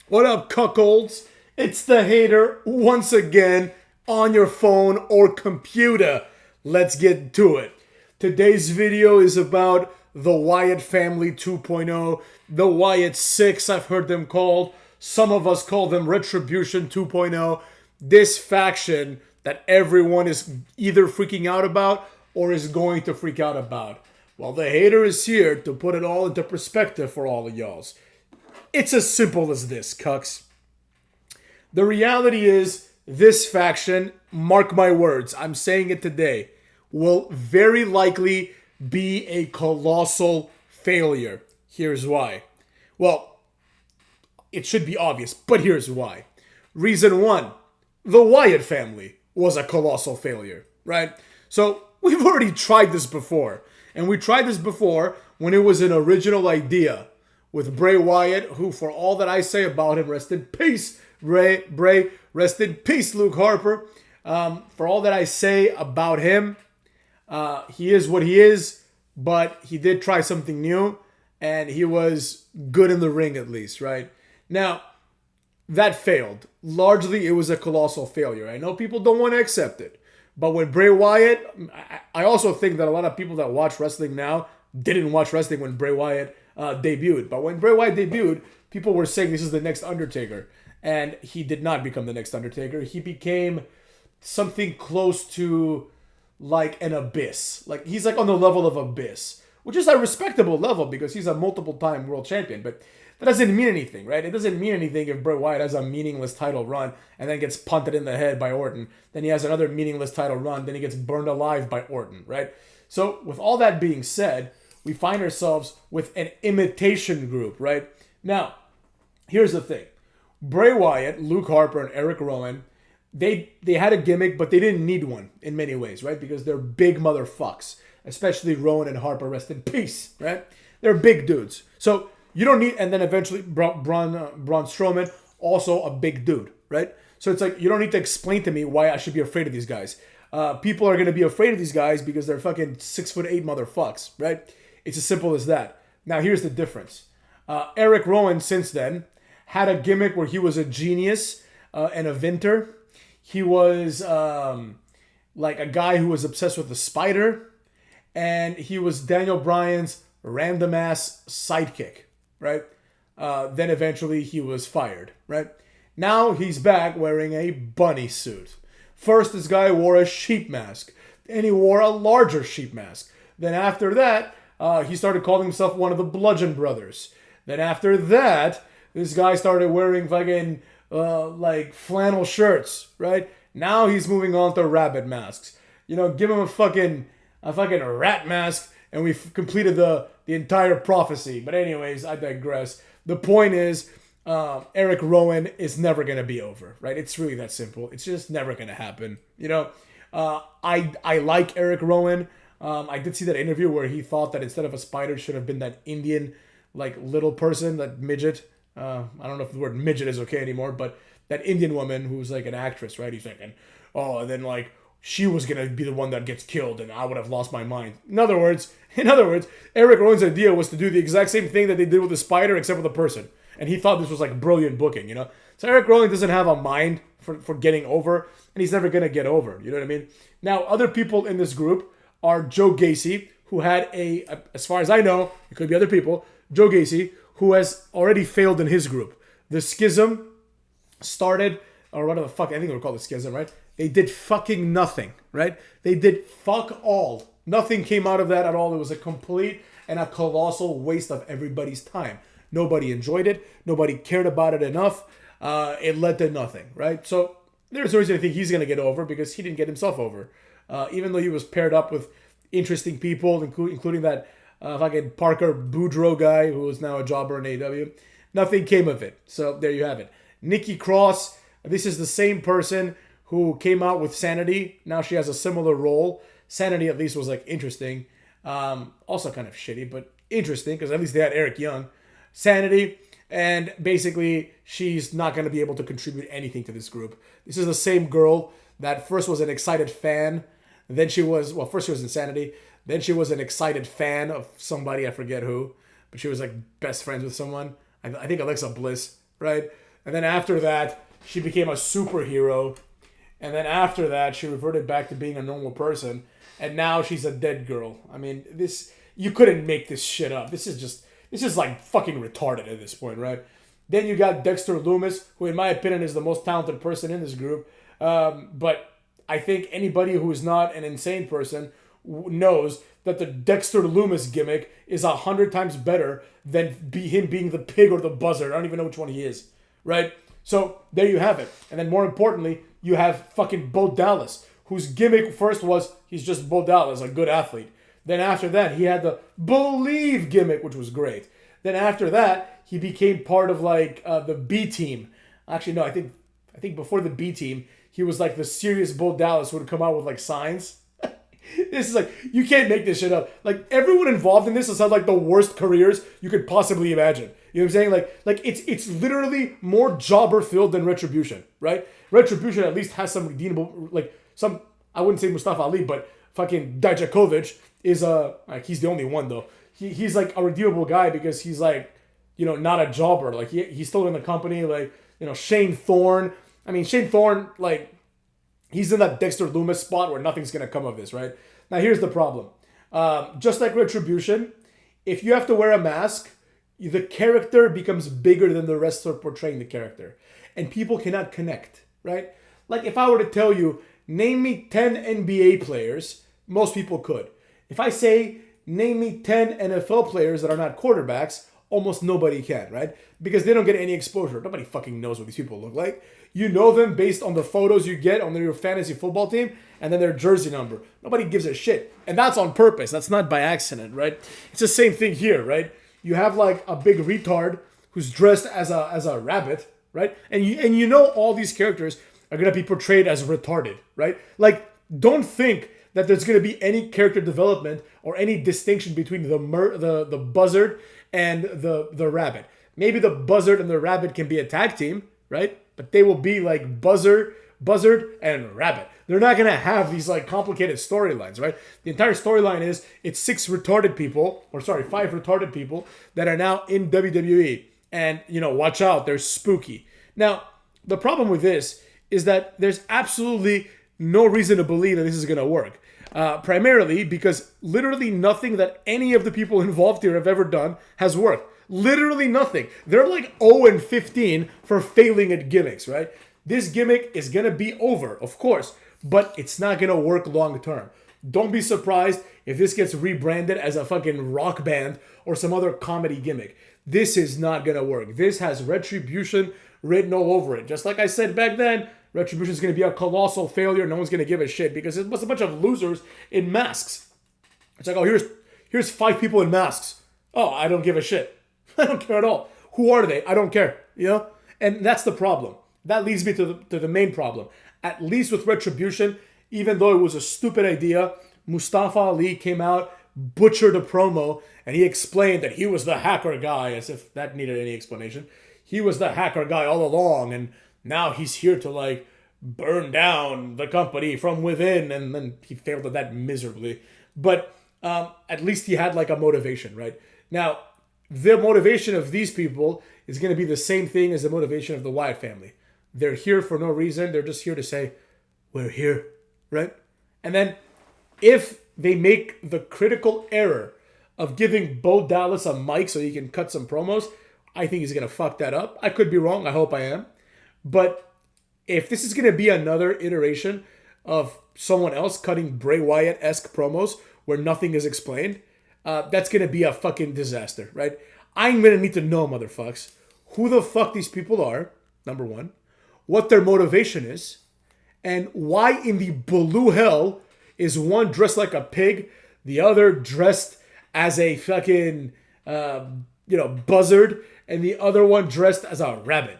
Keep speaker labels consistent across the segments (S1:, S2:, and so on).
S1: What up, cuckolds? It's the hater once again on your phone or computer. Let's get to it. Today's video is about the Wyatt family 2.0, the Wyatt 6, I've heard them called. Some of us call them Retribution 2.0. This faction that everyone is either freaking out about or is going to freak out about. Well, the hater is here to put it all into perspective for all of y'alls. It's as simple as this, cucks. The reality is, this faction, mark my words, I'm saying it today, will very likely be a colossal failure. Here's why. Well, it should be obvious, but here's why. Reason one, the Wyatt family was a colossal failure, right? So, we've already tried this before. And we tried this before when it was an original idea with Bray Wyatt, who, for all that I say about him, rest in peace, Bray, rest in peace, Luke Harper. For all that I say about him, he is what he is, but he did try something new, and he was good in the ring at least, right? Now, that failed. Largely, it was a colossal failure. I know people don't want to accept it, but when Bray Wyatt, I also think that a lot of people that watch wrestling now didn't watch wrestling when Bray Wyatt debuted. But when Bray Wyatt debuted, people were saying this is the next Undertaker. And he did not become the next Undertaker. He became something close to like an Abyss. Like he's like on the level of Abyss, which is a respectable level because he's a multiple-time world champion. But that doesn't mean anything, right? It doesn't mean anything if Bray Wyatt has a meaningless title run and then gets punted in the head by Orton. Then he has another meaningless title run. Then he gets burned alive by Orton, right? So with all that being said, we find ourselves with an imitation group, right? Now, here's the thing. Bray Wyatt, Luke Harper, and Eric Rowan, they had a gimmick, but they didn't need one in many ways, right? Because they're big motherfucks. Especially Rowan and Harper, rest in peace, right? They're big dudes. So you don't need, and then eventually Braun Strowman, also a big dude, right? So it's like, you don't need to explain to me why I should be afraid of these guys. People are going to be afraid of these guys because they're fucking 6'8" motherfucks, right? It's as simple as that. Now, here's the difference. Eric Rowan, since then, had a gimmick where he was a genius and a inventor. He was like a guy who was obsessed with the spider. And he was Daniel Bryan's random-ass sidekick, right? Then eventually he was fired, right? Now he's back wearing a bunny suit. First, this guy wore a sheep mask. Then he wore a larger sheep mask. Then after that, he started calling himself one of the Bludgeon Brothers. Then after that, this guy started wearing fucking like flannel shirts, right? Now he's moving on to rabbit masks. You know, give him a fucking rat mask, and we've completed the entire prophecy. But anyways, I digress. The point is, Eric Rowan is never going to be over, right? It's really that simple. It's just never going to happen. You know, I like Eric Rowan. I did see that interview where he thought that instead of a spider, it should have been that Indian, like, little person, that midget. I don't know if the word midget is okay anymore, but that Indian woman who's like an actress, right? He's thinking, oh, and then like, she was going to be the one that gets killed and I would have lost my mind. In other words, Eric Rowan's idea was to do the exact same thing that they did with the spider except with a person. And he thought this was like brilliant booking, you know? So Eric Rowan doesn't have a mind for getting over, and he's never going to get over. You know what I mean? Now, other people in this group are Joe Gacy, who had as far as I know, it could be other people, Joe Gacy, who has already failed in his group. The Schism started, or whatever the fuck, I think they were called the Schism, right? They did fucking nothing, right? They did fuck all. Nothing came out of that at all. It was a complete and a colossal waste of everybody's time. Nobody enjoyed it. Nobody cared about it enough. It led to nothing, right? So there's a reason I think he's going to get over because he didn't get himself over. Even though he was paired up with interesting people, including that fucking Parker Boudreaux guy who is now a jobber in AEW. Nothing came of it. So there you have it. Nikki Cross, this is the same person who came out with Sanity. Now she has a similar role. Sanity at least was like interesting. Also kind of shitty, but interesting because at least they had Eric Young. Sanity, and basically she's not going to be able to contribute anything to this group. This is the same girl that first was an excited fan. Then she was, well, first she was Insanity. Then she was an excited fan of somebody, I forget who. But she was like best friends with someone. I think Alexa Bliss, right? And then after that, she became a superhero. And then after that, she reverted back to being a normal person. And now she's a dead girl. I mean, you couldn't make this shit up. This is like fucking retarded at this point, right? Then you got Dexter Lumis, who in my opinion is the most talented person in this group. But I think anybody who is not an insane person knows that the Dexter Lumis gimmick is 100 times better than him being the pig or the buzzard. I don't even know which one he is, right? So there you have it. And then more importantly, you have fucking Bo Dallas, whose gimmick first was he's just Bo Dallas, a good athlete. Then after that, he had the Believe gimmick, which was great. Then after that, he became part of like the B team. Actually, no, I think before the B team, he was like the serious Bo Dallas who would come out with like signs. This is like, you can't make this shit up. Like, everyone involved in this has had like the worst careers you could possibly imagine. You know what I'm saying? Like it's literally more jobber filled than Retribution, right? Retribution at least has some redeemable, like some, I wouldn't say Mustafa Ali, but fucking Dijakovic is like, he's the only one though. He's like a redeemable guy because he's like, you know, not a jobber. Like he's still in the company. Like, you know, Shane Thorne. I mean, Shane Thorne, like, he's in that Dexter Lumis spot where nothing's going to come of this, right? Now, here's the problem. Just like Retribution, if you have to wear a mask, the character becomes bigger than the wrestler portraying the character. And people cannot connect, right? Like, if I were to tell you, name me 10 NBA players, most people could. If I say, name me 10 NFL players that are not quarterbacks, almost nobody can, right? Because they don't get any exposure. Nobody fucking knows what these people look like. You know them based on the photos you get on your fantasy football team and then their jersey number. Nobody gives a shit. And that's on purpose. That's not by accident, right? It's the same thing here, right? You have like a big retard who's dressed as a rabbit, right? And you know all these characters are going to be portrayed as retarded, right? Like, don't think that there's going to be any character development or any distinction between the buzzard and the rabbit. Maybe the buzzard and the rabbit can be a tag team, right? But they will be like buzzard, and rabbit. They're not going to have these like complicated storylines, right? The entire storyline is it's 5 retarded people that are now in WWE. And, you know, watch out, they're spooky. Now, the problem with this is that there's absolutely no reason to believe that this is going to work. Primarily because literally nothing that any of the people involved here have ever done has worked. Literally nothing. They're like 0-15 for failing at gimmicks, right? This gimmick is going to be over, of course, but it's not going to work long term. Don't be surprised if this gets rebranded as a fucking rock band or some other comedy gimmick. This is not going to work. This has Retribution written all over it. Just like I said back then, Retribution is going to be a colossal failure. No one's going to give a shit because it was a bunch of losers in masks. It's like, oh, here's 5 people in masks. Oh, I don't give a shit. I don't care at all. Who are they? I don't care. You know? And that's the problem. That leads me to the main problem. At least with Retribution, even though it was a stupid idea, Mustafa Ali came out, butchered a promo, and he explained that he was the hacker guy, as if that needed any explanation. He was the hacker guy all along, and now he's here to like burn down the company from within, and then he failed at that miserably. But at least he had like a motivation, right? Now, the motivation of these people is going to be the same thing as the motivation of the Wyatt family. They're here for no reason. They're just here to say, we're here, right? And then if they make the critical error of giving Bo Dallas a mic so he can cut some promos, I think he's going to fuck that up. I could be wrong. I hope I am. But if this is going to be another iteration of someone else cutting Bray Wyatt-esque promos where nothing is explained, that's going to be a fucking disaster, right? I'm going to need to know, motherfucks, who the fuck these people are, number one, what their motivation is, and why in the blue hell is one dressed like a pig, the other dressed as a fucking, buzzard, and the other one dressed as a rabbit.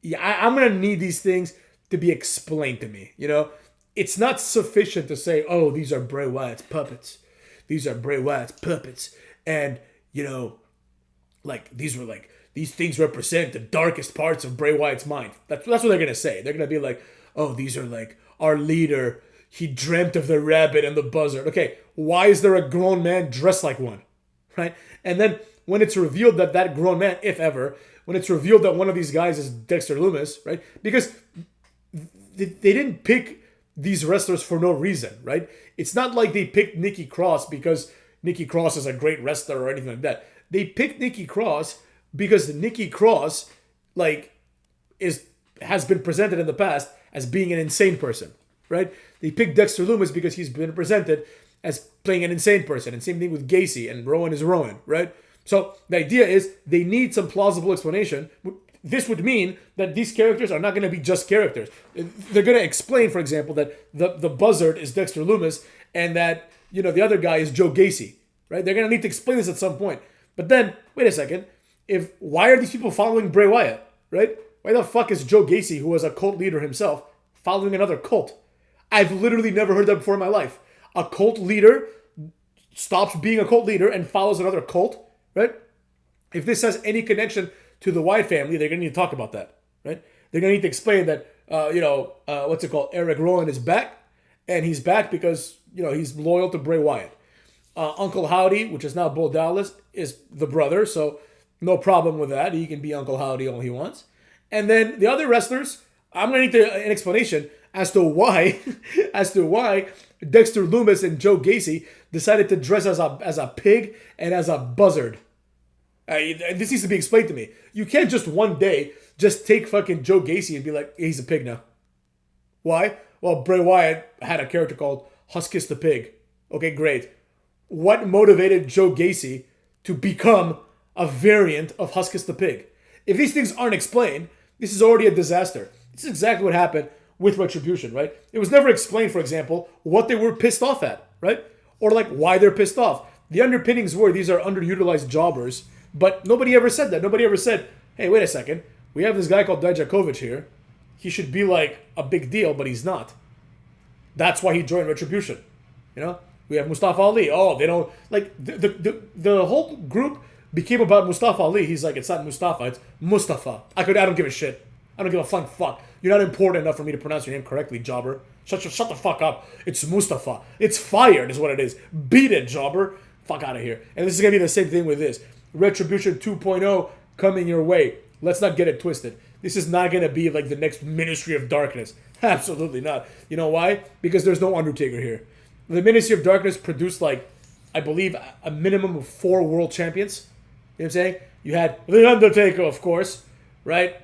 S1: Yeah, I'm going to need these things to be explained to me, you know? It's not sufficient to say, oh, these are Bray Wyatt's puppets. These are Bray Wyatt's puppets. And, you know, like, these things represent the darkest parts of Bray Wyatt's mind. That's what they're going to say. They're going to be like, oh, these are like our leader. He dreamt of the rabbit and the buzzard. Okay, why is there a grown man dressed like one? Right? And then when it's revealed that that grown man, if ever, when it's revealed that one of these guys is Dexter Lumis, right? Because they didn't pick these wrestlers for no reason, right? It's not like they picked Nikki Cross because Nikki Cross is a great wrestler or anything like that. They picked Nikki Cross because Nikki Cross, like, has been presented in the past as being an insane person, right? They picked Dexter Lumis because he's been presented as playing an insane person. And same thing with Gacy, and Rowan is Rowan, right? So the idea is they need some plausible explanation. This would mean that these characters are not going to be just characters. They're going to explain, for example, that the buzzard is Dexter Lumis and that, you know, the other guy is Joe Gacy, right? They're going to need to explain this at some point. But then, wait a second. Why are these people following Bray Wyatt, right? Why the fuck is Joe Gacy, who was a cult leader himself, following another cult? I've literally never heard that before in my life. A cult leader stops being a cult leader and follows another cult, right? If this has any connection to the Wyatt family, they're going to need to talk about that, right? They're going to need to explain that, Eric Rowan is back, and he's back because, you know, he's loyal to Bray Wyatt. Uncle Howdy, which is now Bo Dallas, is the brother, so no problem with that. He can be Uncle Howdy all he wants. And then the other wrestlers, I'm going to need an explanation as to why Dexter Lumis and Joe Gacy decided to dress as a pig and as a buzzard. This needs to be explained to me. You can't just one day just take fucking Joe Gacy and be like, he's a pig now. Why? Well, Bray Wyatt had a character called Huskus the Pig. Okay, great. What motivated Joe Gacy to become a variant of Huskus the Pig? If these things aren't explained, this is already a disaster. This is exactly what happened with Retribution, right? It was never explained, for example, what they were pissed off at, right? Or like why they're pissed off. The underpinnings were these are underutilized jobbers, but nobody ever said that. Nobody ever said, hey, wait a second. We have this guy called Dijakovic here. He should be like a big deal, but he's not. That's why he joined Retribution. You know? We have Mustafa Ali. Oh, they don't... Like, the whole group became about Mustafa Ali. He's like, it's not Mustafa, it's Mustafa. I don't give a shit. I don't give a flying fuck. You're not important enough for me to pronounce your name correctly, jobber. Shut the fuck up. It's Mustafa. It's fired is what it is. Beat it, jobber. Fuck out of here. And this is going to be the same thing with this. Retribution 2.0 coming your way. Let's not get it twisted. This is not going to be like the next Ministry of Darkness. Absolutely not. You know why? Because there's no Undertaker here. The Ministry of Darkness produced, like, I believe, a minimum of 4 world champions. You know what I'm saying? You had The Undertaker, of course, right?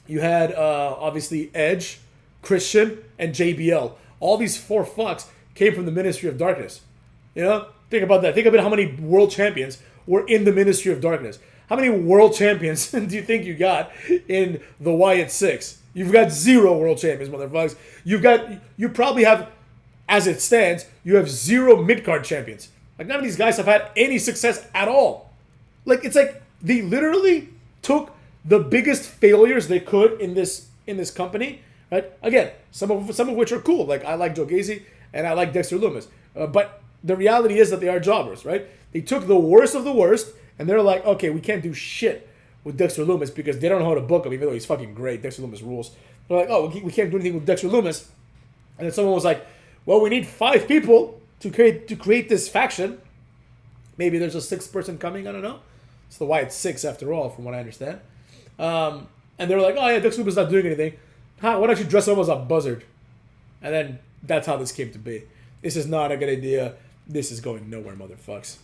S1: You had, obviously, Edge, Christian, and JBL. All these 4 fucks came from the Ministry of Darkness. You know? Think about that. Think about how many world champions were in the Ministry of Darkness. How many world champions do you think you got in the Wyatt 6? You've got 0 world champions, motherfuckers. You probably have... As it stands, you have 0 mid-card champions. Like, none of these guys have had any success at all. Like, it's like they literally took the biggest failures they could in this company, right? Again, some of which are cool. Like, I like Joe Gacy and I like Dexter Lumis. But the reality is that they are jobbers, right? They took the worst of the worst and they're like, okay, we can't do shit with Dexter Lumis because they don't know how to book him, even though he's fucking great. Dexter Lumis rules. They're like, oh, we can't do anything with Dexter Lumis. And then someone was like, well, we need 5 people to create this faction. Maybe there's a 6th person coming. I don't know. It's the Wyatt 6 after all, from what I understand. And they were like, oh yeah, Dexter Lumis not doing anything. Why don't you dress up as a buzzard? And then that's how this came to be. This is not a good idea. This is going nowhere, motherfucks.